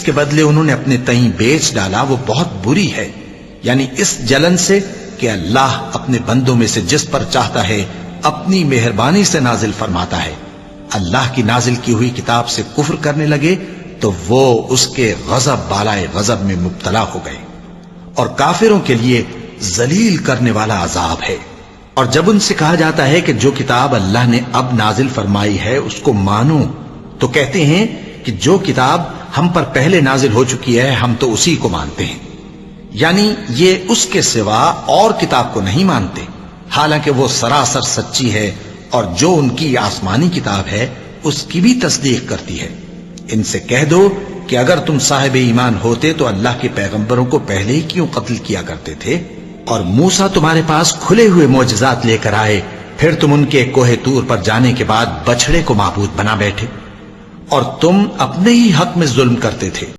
کے بدلے انہوں نے اپنے تئیں بیچ ڈالا وہ بہت بری ہے، یعنی اس جلن سے کہ اللہ اپنے بندوں میں سے جس پر چاہتا ہے اپنی مہربانی سے نازل فرماتا ہے۔ اللہ کی نازل کی ہوئی کتاب سے کفر کرنے لگے تو وہ اس کے غضب بالائے غضب میں مبتلا ہو گئے، اور کافروں کے لیے ذلیل کرنے والا عذاب ہے۔ اور جب ان سے کہا جاتا ہے کہ جو کتاب اللہ نے اب نازل فرمائی ہے اس کو مانو، تو کہتے ہیں کہ جو کتاب ہم پر پہلے نازل ہو چکی ہے ہم تو اسی کو مانتے ہیں، یعنی یہ اس کے سوا اور کتاب کو نہیں مانتے، حالانکہ وہ سراسر سچی ہے، اور جو ان کی آسمانی کتاب ہے اس کی بھی تصدیق کرتی ہے۔ ان سے کہہ دو کہ اگر تم صاحب ایمان ہوتے تو اللہ کے پیغمبروں کو پہلے ہی کیوں قتل کیا کرتے تھے؟ اور موسیٰ تمہارے پاس کھلے ہوئے معجزات لے کر آئے، پھر تم ان کے کوہ طور پر جانے کے بعد بچڑے کو معبود بنا بیٹھے، اور تم اپنے ہی حق میں ظلم کرتے تھے۔